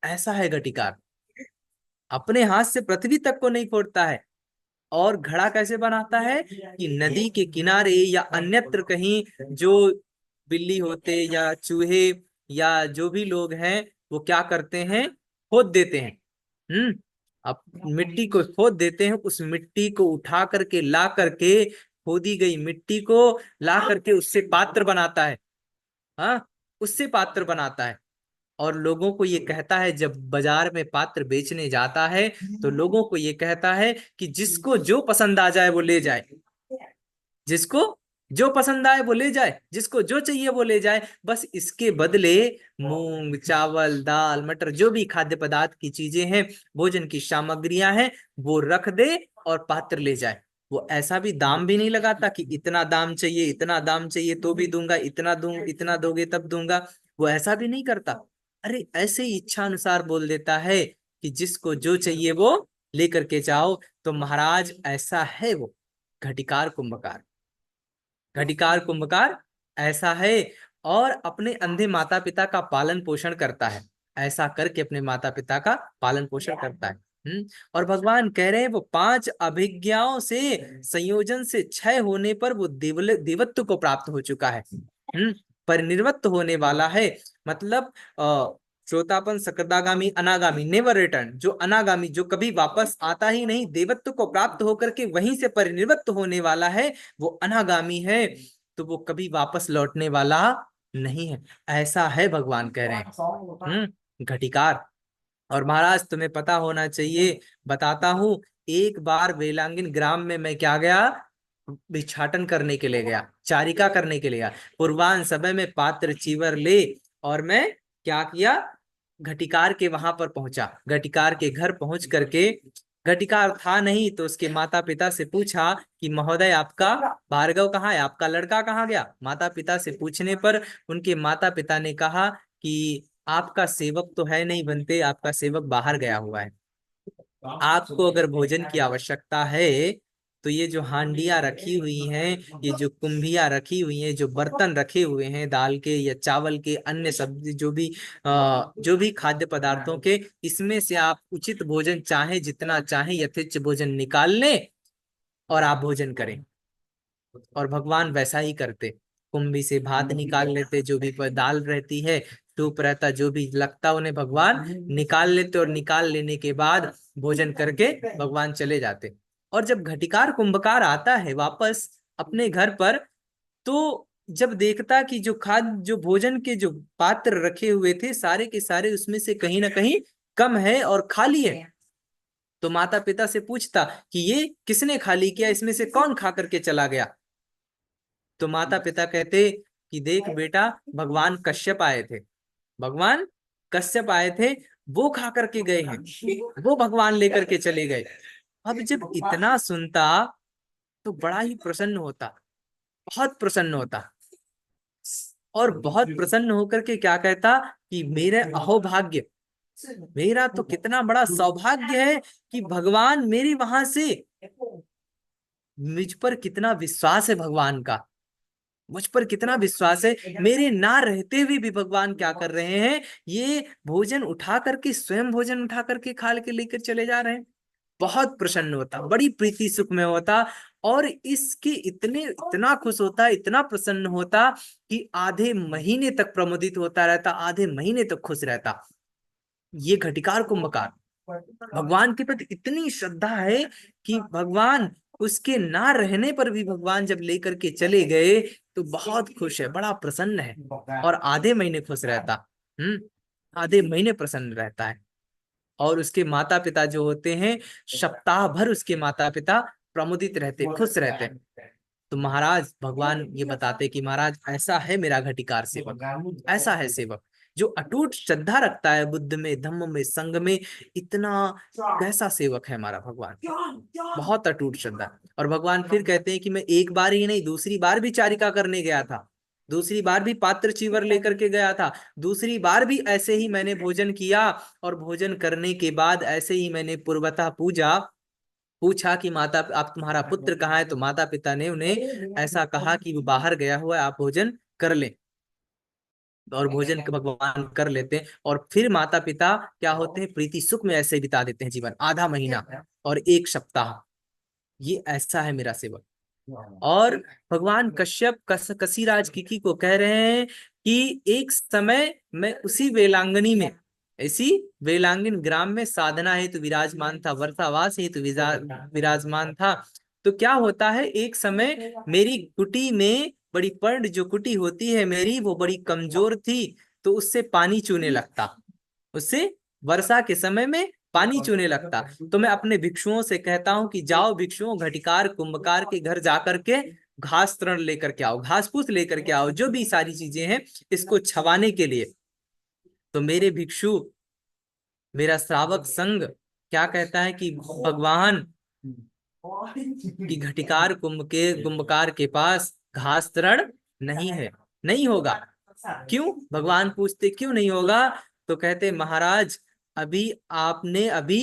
ऐसा है गटिकार। अपने हाथ से पृथ्वी तक को नहीं खोदता है। और घड़ा कैसे बनाता है कि नदी के किनारे या अन्यत्र कहीं जो बिल्ली होते या चूहे या जो भी लोग हैं वो क्या करते हैं, खोद देते हैं। अब मिट्टी को खोद देते हैं, उस मिट्टी को उठा करके ला करके, खोदी गई मिट्टी को ला करके उससे पात्र बनाता है। हाँ, उससे पात्र बनाता है। और लोगों को ये कहता है, जब बाजार में पात्र बेचने जाता है तो लोगों को ये कहता है कि जिसको जो पसंद आ जाए वो ले जाए, जिसको जो पसंद आए वो ले जाए, जिसको जो चाहिए वो ले जाए, बस इसके बदले मूंग चावल दाल मटर जो भी खाद्य पदार्थ की चीजें हैं, भोजन की सामग्रियां हैं, वो रख दे और पात्र ले जाए। वो ऐसा भी दाम भी नहीं लगाता कि इतना दाम चाहिए, इतना दाम चाहिए तो भी दूंगा, इतना दूं, इतना दोगे तब दूंगा। वो ऐसा भी नहीं करता। अरे ऐसे ही इच्छा अनुसार बोल देता है कि जिसको जो चाहिए वो लेकर के जाओ। तो महाराज ऐसा है वो घटिकार कुंभकार। घटिकार कुंभकार ऐसा है, और अपने अंधे माता पिता का पालन पोषण करता है। ऐसा करके अपने माता पिता का पालन पोषण करता है। और भगवान कह रहे हैं वो 5 अभिज्ञाओं से संयोजन से क्षय होने पर वो देवत्व को प्राप्त हो चुका है। परिनिर्वत्त होने वाला है। मतलब श्रोतापन सकदागामी अनागामी नेवर रिटर्न, जो अनागामी जो कभी वापस आता ही नहीं, देवत्व को प्राप्त होकर के वहीं से परिनिर्वत्त होने वाला है, वो अनागामी है। तो वो कभी वापस लौटने वाला नहीं है। ऐसा है भगवान कह रहे हैं। घटिकार। और महाराज तुम्हें पता होना चाहिए, बताता हूं। एक बार वेलांगिन ग्राम में मैं क्या गया, भिक्षाटन करने के लिए गया, चारिका करने के लिए गया। पूर्वान्ह समय में पात्र चीवर ले, और मैं क्या किया, घटिकार के वहां पर पहुंचा। घटिकार के घर पहुंच करके, घटिकार था नहीं तो उसके माता पिता से पूछा कि महोदय आपका भार्गव कहाँ है, आपका लड़का कहाँ गया। माता पिता से पूछने पर उनके माता पिता ने कहा कि आपका सेवक तो है नहीं बनते, आपका सेवक बाहर गया हुआ है। आपको अगर भोजन की आवश्यकता है तो ये जो हांडियां रखी हुई हैं, ये जो कुंभियां रखी हुई हैं, जो बर्तन रखे हुए हैं दाल के या चावल के, अन्य सब्जी जो भी खाद्य पदार्थों के, इसमें से आप उचित भोजन चाहे जितना चाहे यथेच्छ भोजन निकाल लें और आप भोजन करें। और भगवान वैसा ही करते। कुंभी से भात निकाल लेते, जो भी दाल रहती है, सूप रहता, जो भी लगता उन्हें भगवान निकाल लेते, और निकाल लेने के बाद भोजन करके भगवान चले जाते। और जब घटिकार कुंभकार आता है वापस अपने घर पर, तो जब देखता कि जो भोजन के जो पात्र रखे हुए थे सारे के सारे उसमें से कहीं ना कहीं कम है और खाली है, तो माता पिता से पूछता कि ये किसने खाली किया, इसमें से कौन खा करके चला गया। तो माता पिता कहते कि देख बेटा, भगवान कश्यप आए थे, भगवान कश्यप आए थे, वो खा करके गए हैं, वो भगवान लेकर के चले गए। अब जब इतना सुनता तो बड़ा ही प्रसन्न होता, बहुत प्रसन्न होता। और बहुत प्रसन्न होकर के क्या कहता कि मेरे अहोभाग्य, मेरा तो कितना बड़ा सौभाग्य है कि भगवान मेरे वहां से, मुझ पर कितना विश्वास है भगवान का, मुझ पर कितना विश्वास है। मेरे ना रहते हुए भी भगवान क्या कर रहे हैं, ये भोजन उठा करके, स्वयं भोजन उठा करके खा के लेकर चले जा रहे हैं। बहुत प्रसन्न होता, बड़ी प्रीति सुख में होता। और इसके इतना खुश होता, इतना प्रसन्न होता कि आधे महीने तक प्रमुदित होता रहता, आधे महीने तक खुश रहता। ये घटिकार कुंभकार भगवान के प्रति इतनी श्रद्धा है कि भगवान उसके ना रहने पर भी भगवान जब लेकर के चले गए तो बहुत खुश है, बड़ा प्रसन्न है, और आधे महीने खुश रहता। आधे महीने प्रसन्न रहता है। और उसके माता पिता जो होते हैं, सप्ताह भर उसके माता पिता प्रमुदित रहते, खुश रहते। तो महाराज भगवान ये बताते कि महाराज ऐसा है मेरा घटिकार सेवक, ऐसा है सेवक जो अटूट श्रद्धा रखता है बुद्ध में, धम्म में, संघ में। इतना कैसा सेवक है हमारा भगवान, बहुत अटूट श्रद्धा। और भगवान फिर कहते हैं कि मैं एक बार ही नहीं, दूसरी बार भी चारिका करने गया था, दूसरी बार भी पात्र चीवर लेकर के गया था, दूसरी बार भी ऐसे ही मैंने भोजन किया। और भोजन करने के बाद ऐसे ही मैंने पूर्वतः पूछा कि माता, आप तुम्हारा पुत्र कहाँ है। तो माता पिता ने उन्हें ऐसा कहा कि वो बाहर गया हुआ है, आप भोजन कर लें। और भोजन के भगवान कर लेते हैं, और फिर माता पिता क्या होते हैं, प्रीति सुख में ऐसे ही बिता देते हैं जीवन, आधा महीना और 1 सप्ताह। ये ऐसा है मेरा सेवक। और भगवान कश्यप कसीराज किकी को कह रहे हैं कि एक समय मैं उसी वेलांगनी में, इसी वेलांगिन ग्राम में साधना हेतु विराजमान था, वर्षावास हेतु विराजमान था। तो क्या होता है, एक समय मेरी कुटी में, बड़ी पर्ण जो कुटी होती है मेरी, वो बड़ी कमजोर थी, तो उससे पानी चूने लगता, उससे वर्षा के समय में पानी चूने लगता। तो मैं अपने भिक्षुओं से कहता हूं कि जाओ भिक्षुओं, घटिकार कुंभकार के घर जाकर के घास तृण लेकर के आओ, घास फूस लेकर के आओ, जो भी सारी चीजें हैं इसको छवाने के लिए। तो मेरे भिक्षु, मेरा श्रावक संघ क्या कहता है कि भगवान कि घटिकार कुंभकार के पास घास तृण नहीं है, नहीं होगा। क्यों, भगवान पूछते क्यों नहीं होगा? तो कहते महाराज, अभी आपने अभी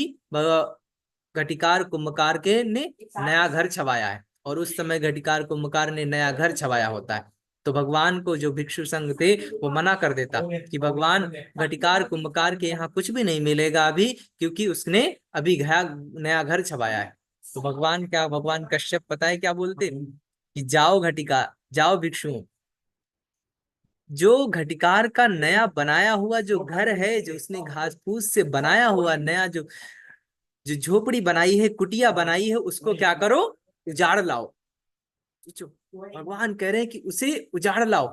घटिकार कुंभकार के ने नया घर छवाया है, और उस समय घटिकार कुंभकार ने नया घर छवाया होता है। तो भगवान को जो भिक्षु संघ थे वो मना कर देता कि भगवान, घटिकार कुंभकार के यहाँ कुछ भी नहीं मिलेगा अभी, क्योंकि उसने अभी नया घर छवाया है। तो भगवान क्या, भगवान कश्यप पता है क्या बोलते कि जाओ घटिका, जाओ भिक्षु, जो घटिकार का नया बनाया हुआ जो घर है, जो उसने घास फूस से बनाया हुआ नया जो जो झोपड़ी बनाई है, कुटिया बनाई है, उसको क्या करो, उजाड़ लाओ। सोचो, भगवान कह रहे हैं कि उसे उजाड़ लाओ।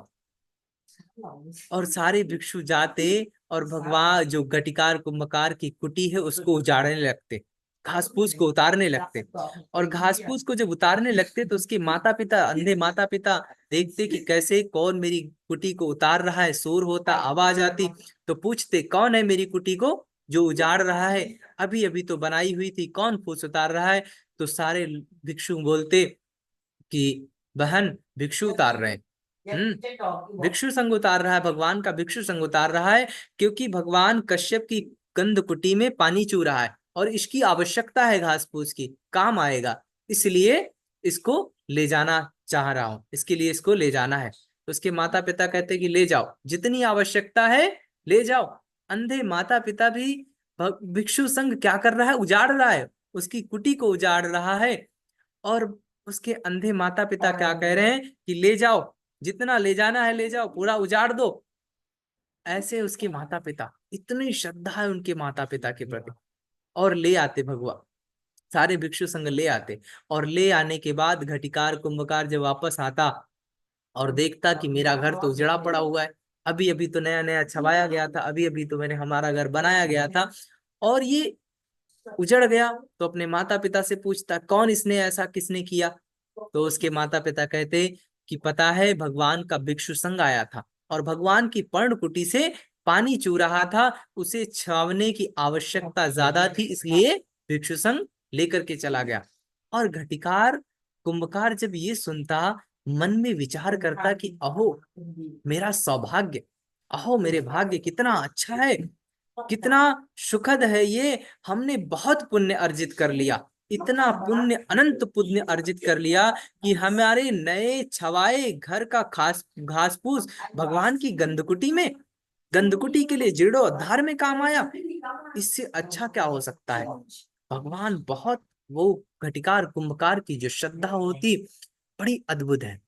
और सारे भिक्षु जाते और भगवान जो घटिकार कुंभकार की कुटी है उसको उजाड़ने लगते, घास फूस को उतारने लगते। और घास फूस को जब उतारने लगते तो उसके माता पिता, अंधे माता पिता देखते कि कैसे, कौन मेरी कुटी को उतार रहा है, शोर होता, आवाज आती। तो पूछते कौन है मेरी कुटी को जो उजाड़ रहा है, अभी अभी तो बनाई हुई थी, कौन फूस उतार रहा है? तो सारे भिक्षु बोलते कि बहन भिक्षु उतार रहे हैं। भिक्षु संग उतार रहा है, भगवान का भिक्षु संग उतार रहा है, क्योंकि भगवान कश्यप की गंध कुटी में पानी चू रहा है और इसकी आवश्यकता है, घास फूस की काम आएगा, इसलिए इसको ले जाना चाह रहा हूं, इसके लिए इसको ले जाना है। तो उसके माता पिता कहते कि ले जाओ, जितनी आवश्यकता है ले जाओ। अंधे माता पिता भी, भिक्षु संघ क्या कर रहा है, उजाड़ रहा है, उसकी कुटी को उजाड़ रहा है। और उसके अंधे माता पिता क्या कह रहे हैं कि ले जाओ, जितना ले जाना है ले जाओ, पूरा उजाड़ दो। ऐसे उसके माता पिता, इतनी श्रद्धा है उनके माता पिता के प्रति। और ले आते भगवान, सारे भिक्षु संग ले आते। और ले आने के बाद घटिकार कुंभकार जब वापस आता और देखता कि मेरा घर तो उजड़ा पड़ा हुआ है, अभी अभी तो नया नया छवाया गया था, अभी अभी तो मैंने हमारा घर बनाया गया था, और ये उजड़ गया। तो अपने माता पिता से पूछता कौन इसने ऐसा, किसने किया? तो उसके माता पिता कहते कि पता है, भगवान का भिक्षु संघ आया था और भगवान की पर्णकुटी से पानी चू रहा था, उसे छावने की आवश्यकता ज्यादा थी, इसलिए भिक्षु संघ लेकर के चला गया। और घटिकार कुंभकार जब ये सुनता, मन में विचार करता कि अहो मेरा सौभाग्य, अहो मेरे भाग्य कितना अच्छा है, कितना सुखद है ये, हमने बहुत पुण्य अर्जित कर लिया, इतना पुण्य, अनंत पुण्य अर्जित कर लिया कि हमारे नए छवाए घर का खास घास फूस भगवान की गंधकुटी में, गंधकुटी के लिए जीर्णोद्धार में काम आया। इससे अच्छा क्या हो सकता है? भगवान बहुत, वो घटिकार कुंभकार की जो श्रद्धा होती बड़ी अद्भुत है,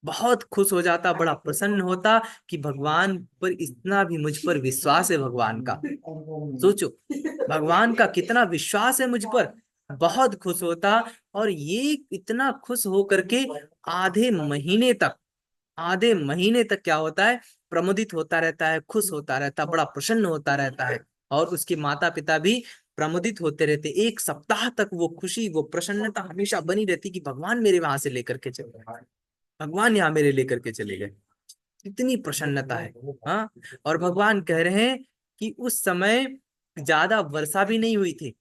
बहुत खुश हो जाता, बड़ा प्रसन्न होता कि भगवान पर इतना भी मुझ पर विश्वास है भगवान का। सोचो, भगवान का कितना विश्वास है मुझ पर, बहुत खुश होता। और ये इतना खुश हो करके आधे महीने तक क्या होता है, प्रमुदित होता रहता है, खुश होता रहता है, बड़ा प्रसन्न होता रहता है। और उसके माता पिता भी प्रमुदित होते रहते, 1 सप्ताह तक वो खुशी, वो प्रसन्नता हमेशा बनी रहती कि भगवान मेरे वहां से लेकर के चले गए, भगवान यहाँ मेरे लेकर के चले गए, इतनी प्रसन्नता है। हाँ, और भगवान कह रहे हैं कि उस समय ज्यादा वर्षा भी नहीं हुई थी।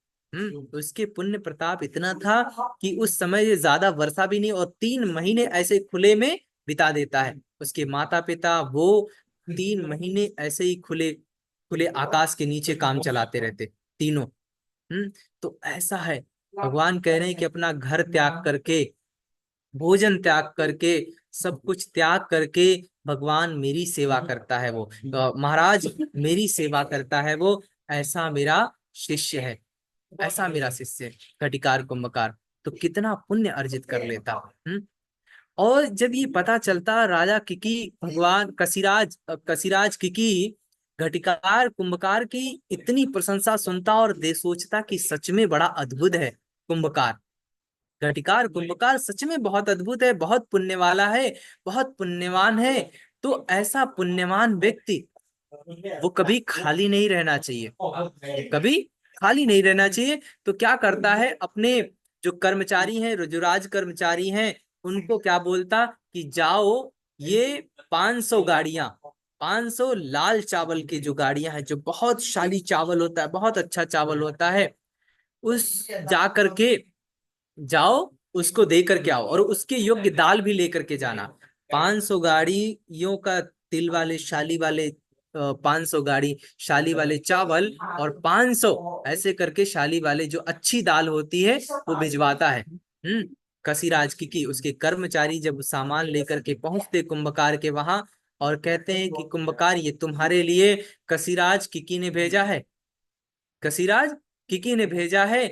उसके पुण्य प्रताप इतना था कि उस समय ये ज्यादा वर्षा भी नहीं, और 3 महीने ऐसे खुले में बिता देता है। उसके माता पिता वो 3 महीने ऐसे ही खुले खुले आकाश के नीचे काम चलाते रहते तीनों। तो ऐसा है, भगवान कह रहे हैं कि अपना घर त्याग करके, भोजन त्याग करके, सब कुछ त्याग करके भगवान मेरी सेवा करता है वो, महाराज मेरी सेवा करता है वो, ऐसा मेरा शिष्य है, ऐसा मेरा शिष्य घटिकार कुंभकार, तो कितना पुण्य अर्जित कर लेता। और जब ये पता चलता राजा किकी, भगवान कसिराज किकी घटिकार कुंभकार की इतनी प्रशंसा सुनता और दे सोचता कि सच में बड़ा अद्भुत है कुंभकार, घटिकार कुंभकार सच में बहुत अद्भुत है, बहुत पुण्य वाला है, बहुत पुण्यवान है। तो ऐसा पुण्यवान व्यक्ति वो कभी खाली नहीं रहना चाहिए, कभी खाली नहीं रहना चाहिए। तो क्या करता है, अपने जो कर्मचारी हैं, जो राज कर्मचारी हैं, उनको क्या बोलता कि जाओ ये 500 गाड़ियां, 500 लाल चावल की जो गाड़ियां हैं, जो बहुत शाली चावल होता है, बहुत अच्छा चावल होता है, उस जा करके जाओ, उसको दे करके आओ, और उसके योग्य दाल भी लेकर के जाना। 500 गाड़ियों का तिल वाले शाली वाले, 500 गाड़ी शाली वाले चावल, और 500 ऐसे करके शाली वाले जो अच्छी दाल होती है वो भिजवाता है। कसिराज की उसके कर्मचारी जब सामान लेकर के पहुंचते कुंभकार के वहां, और कहते हैं कि कुंभकार ये तुम्हारे लिए कसिराज किकी ने भेजा है, कसिराज किकी ने भेजा है।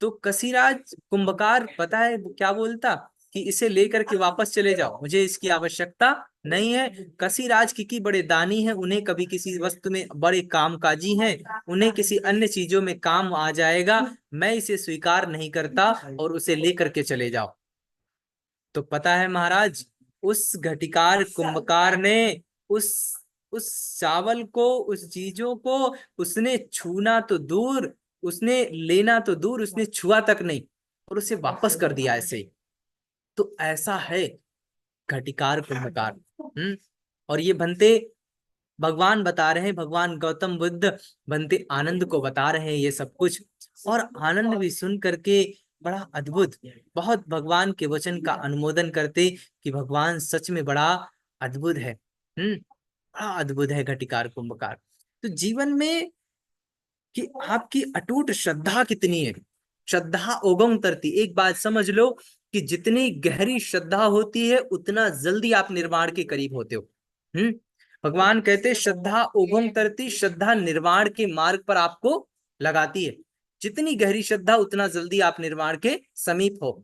तो कसिराज कुंभकार पता है वो क्या बोलता कि इसे लेकर के वापस चले जाओ, मुझे इसकी आवश्यकता नहीं है। कसिराज किकी बड़े दानी हैं, उन्हें कभी किसी वस्तु में बड़े कामकाजी हैं, उन्हें किसी अन्य चीजों में काम आ जाएगा, मैं इसे स्वीकार नहीं करता, और उसे लेकर के चले जाओ। तो पता है महाराज, उस घटिकार कुंभकार ने उस उस चावल को, उस चीजों को उसने छूना तो दूर, उसने लेना तो दूर, उसने छुआ तक नहीं, और उसे वापस कर दिया ऐसे ही। तो ऐसा है घटिकार कुंभकार। और ये बनते भगवान बता रहे हैं, भगवान गौतम बुद्ध बनते आनंद को बता रहे हैं ये सब कुछ, और आनंद भी सुन करके बड़ा अद्भुत, बहुत भगवान के वचन का अनुमोदन करते कि भगवान सच में बड़ा अद्भुत है। बड़ा अद्भुत है घटिकार कुंभकार। तो जीवन में कि आपकी अटूट श्रद्धा कितनी है, श्रद्धा ओगम तरती, एक बात समझ लो कि जितनी गहरी श्रद्धा होती है उतना जल्दी आप निर्वाण के करीब होते हो। भगवान कहते श्रद्धा ओगम तरती, श्रद्धा निर्वाण के मार्ग पर आपको लगाती है, जितनी गहरी श्रद्धा उतना जल्दी आप निर्वाण के समीप हो।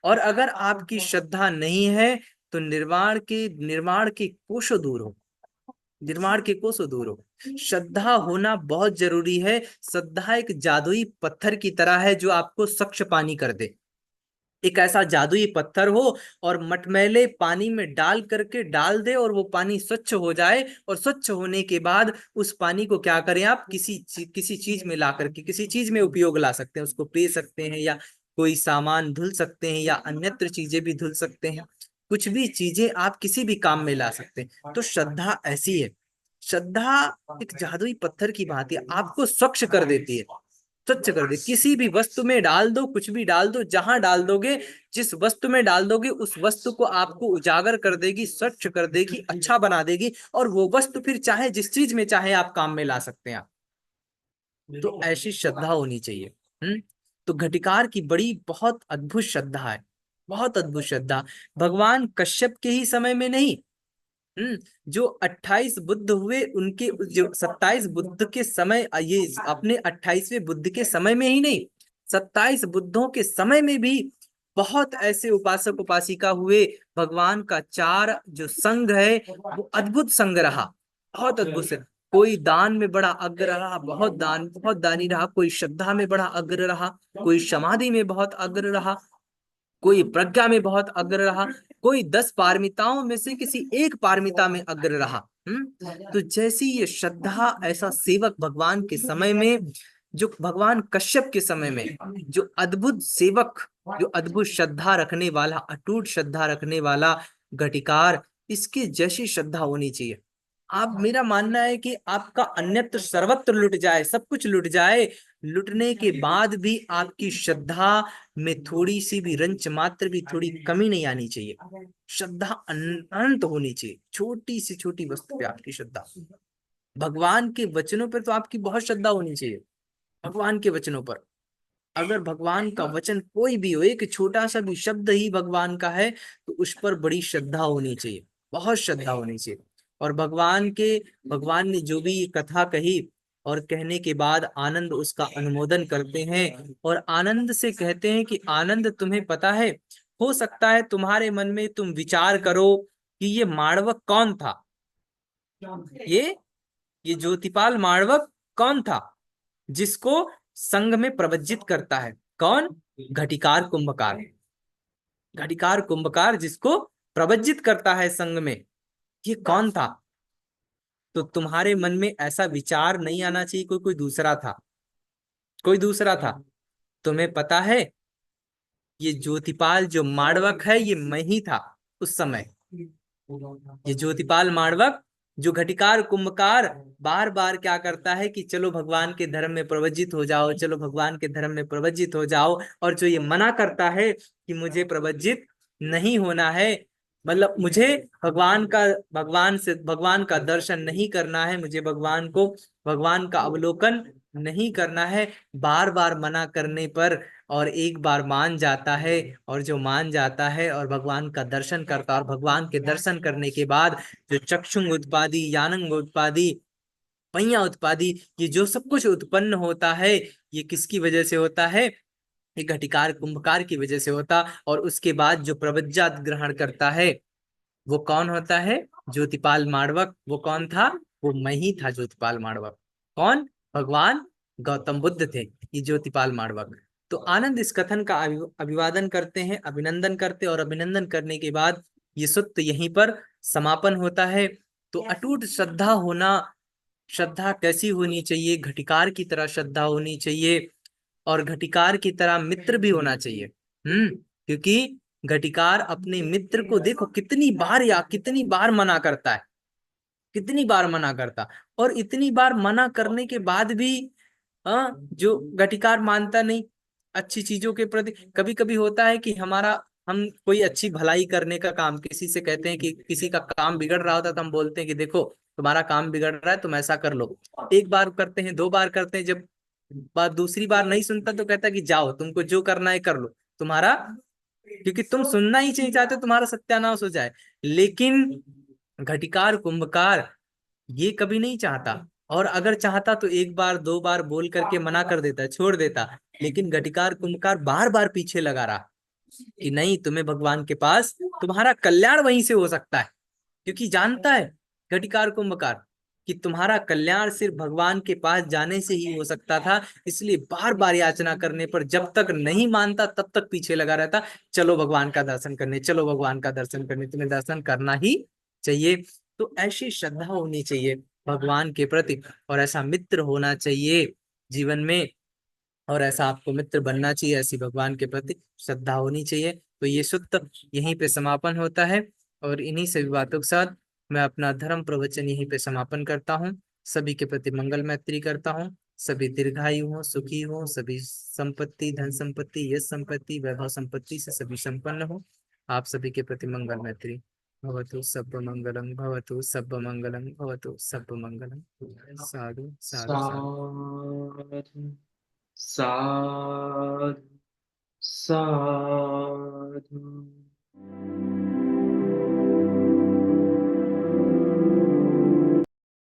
और अगर आपकी श्रद्धा नहीं है तो निर्वाण के कोसों दूर हो, निर्माण के कोसों दूर हो। श्रद्धा होना बहुत जरूरी है। श्रद्धा एक जादुई पत्थर की तरह है जो आपको स्वच्छ पानी कर दे, एक ऐसा जादुई पत्थर हो और मटमैले पानी में डाल दे और वो पानी स्वच्छ हो जाए, और स्वच्छ होने के बाद उस पानी को क्या करें आप, किसी चीज में ला करके किसी चीज में उपयोग ला सकते हैं, उसको पी सकते हैं, या कोई सामान धुल सकते हैं, या अन्यत्र चीजें भी धुल सकते हैं, कुछ भी चीजें आप किसी भी काम में ला सकते हैं। तो श्रद्धा ऐसी है, श्रद्धा एक जादुई पत्थर की भांति आपको स्वच्छ कर देती है, स्वच्छ कर दे, किसी भी वस्तु में डाल दो, कुछ भी डाल दो, जहां डाल दोगे, जिस वस्तु में डाल दोगे उस वस्तु को आपको उजागर कर देगी, स्वच्छ कर देगी, अच्छा बना देगी, और वो वस्तु फिर चाहे जिस चीज में चाहे आप काम में ला सकते हैं। तो ऐसी श्रद्धा होनी चाहिए। तो घटिकार की बड़ी बहुत अद्भुत श्रद्धा है, बहुत अद्भुत श्रद्धा। भगवान कश्यप के ही समय में नहीं, जो 28 बुद्ध हुए उनके, जो 27 बुद्ध के समय, ये अपने 28वें बुद्ध के समय में ही नहीं, 27 बुद्धों के समय में भी बहुत ऐसे उपासक उपासिका हुए। भगवान का चार जो संघ है वो अद्भुत संघ रहा, बहुत अद्भुत से। कोई दान में बड़ा अग्र रहा, बहुत दानी रहा, कोई श्रद्धा में बड़ा अग्र रहा, कोई समाधि में बहुत अग्र रहा, कोई प्रज्ञा में बहुत अग्र रहा, कोई 10 पारमिताओं में से किसी एक पारमिता में अग्र रहा। तो जैसी ये श्रद्धा, ऐसा सेवक भगवान के समय में, जो भगवान कश्यप के समय में जो अद्भुत सेवक, जो अद्भुत श्रद्धा रखने वाला, अटूट श्रद्धा रखने वाला घटिकार, इसकी जैसी श्रद्धा होनी चाहिए। आप, मेरा मानना है कि आपका अन्यत्र सर्वत्र लुट जाए, सब कुछ लुट जाए, लुटने के बाद भी आपकी श्रद्धा में थोड़ी सी भी रंच मात्र भी थोड़ी कमी नहीं आनी चाहिए। श्रद्धा अनंत होनी चाहिए, छोटी सी छोटी वस्तु पे आपकी श्रद्धा। भगवान के वचनों पर तो आपकी बहुत श्रद्धा होनी चाहिए, भगवान के वचनों पर। अगर भगवान का वचन कोई भी हो, एक छोटा सा भी शब्द ही भगवान का है, तो उस पर बड़ी श्रद्धा होनी चाहिए, बहुत श्रद्धा होनी चाहिए। और भगवान ने जो भी ये कथा कही, और कहने के बाद आनंद उसका अनुमोदन करते हैं, और आनंद से कहते हैं कि आनंद, तुम्हें पता है, हो सकता है तुम्हारे मन में तुम विचार करो कि ये माणवक कौन था, ये ये ज्योतिपाल माणवक कौन था, जिसको संघ में प्रवज्जित करता है। कौन? घटिकार कुंभकार। घटिकार कुंभकार जिसको प्रवज्जित करता है संघ में, ये कौन था? तो तुम्हारे मन में ऐसा विचार नहीं आना चाहिए कोई दूसरा था, कोई दूसरा था। तुम्हें पता है, ये ज्योतिपाल जो माणवक है, ये मैं ही था उस समय। ये ज्योतिपाल माणवक, जो घटिकार कुंभकार बार बार क्या करता है कि चलो भगवान के धर्म में प्रवज्जित हो जाओ, चलो भगवान के धर्म में प्रवज्जित हो जाओ, और जो ये मना करता है कि मुझे प्रवज्जित नहीं होना है, मतलब मुझे भगवान का दर्शन नहीं करना है, मुझे भगवान का अवलोकन नहीं करना है, बार बार मना करने पर, और एक बार मान जाता है, और जो मान जाता है और भगवान का दर्शन करता है, और भगवान के दर्शन करने के बाद जो चक्षुंग उत्पादी, यानंग उत्पादी, पहिया उत्पादी, ये जो सब कुछ उत्पन्न होता है, ये किसकी वजह से होता है? ये घटिकार कुंभकार की वजह से होता। और उसके बाद जो प्रवज्जा ग्रहण करता है, वो कौन होता है? ज्योतिपाल माणवक। वो कौन था? वो मैं ही था, ज्योतिपाल माणवक। कौन? भगवान गौतम बुद्ध थे, ये ज्योतिपाल माणवक। तो आनंद इस कथन का अभिवादन करते हैं, अभिनंदन करते, और अभिनंदन करने के बाद ये सूत्र यहीं पर समापन होता है। तो अटूट श्रद्धा होना, श्रद्धा कैसी होनी चाहिए? घटिकार की तरह श्रद्धा होनी चाहिए, और घटिकार की तरह मित्र भी होना चाहिए। क्योंकि घटिकार अपने मित्र को देखो कितनी बार मना करता है, कितनी बार मना करता, और इतनी बार मना करने के बाद भी जो घटिकार मानता नहीं अच्छी चीजों के प्रति। कभी कभी होता है कि हम कोई अच्छी भलाई करने का काम, किसी से कहते हैं कि किसी का काम बिगड़ रहा होता है, तो हम बोलते हैं कि देखो तुम्हारा काम बिगड़ रहा है, तुम ऐसा कर लो। एक बार करते हैं, दो बार करते हैं, जब बात दूसरी बार नहीं सुनता तो कहता है कि जाओ, तुमको जो करना है कर लो, तुम्हारा, क्योंकि तुम सुनना ही नहीं चाहते, तुम्हारा सत्यानाश हो जाए। लेकिन घटिकार कुंभकार ये कभी नहीं चाहता, और अगर चाहता तो एक बार दो बार बोल करके मना कर देता, छोड़ देता। लेकिन घटिकार कुंभकार बार बार पीछे लगा रहा कि नहीं, तुम्हें भगवान के पास, तुम्हारा कल्याण वहीं से हो सकता है, क्योंकि जानता है घटिकार कुंभकार कि तुम्हारा कल्याण सिर्फ भगवान के पास जाने से ही हो सकता था। इसलिए बार बार याचना करने पर जब तक नहीं मानता तब तक पीछे लगा रहता, चलो भगवान का दर्शन करने, चलो भगवान का दर्शन करने, तुम्हें दर्शन करना ही चाहिए। तो ऐसी श्रद्धा होनी चाहिए भगवान के प्रति, और ऐसा मित्र होना चाहिए जीवन में, और ऐसा आपको मित्र बनना चाहिए, ऐसी भगवान के प्रति श्रद्धा होनी चाहिए। तो ये सूत्र यहीं पे समापन होता है, और इन्हीं सभी बातों के साथ मैं अपना धर्म प्रवचन यहीं पे समापन करता हूँ। सभी के प्रति मंगल मैत्री करता हूँ, सभी दीर्घायु हो, सुखी हो, सभी संपत्ति, धन संपत्ति, यश संपत्ति, वैभव संपत्ति से सभी संपन्न हो। आप सभी के प्रति मंगल मैत्री। भवतु सब मंगलम, भवतु सब मंगलम, भवतु सब मंगलम। साधु साधु साधु। साधु साधु साधु।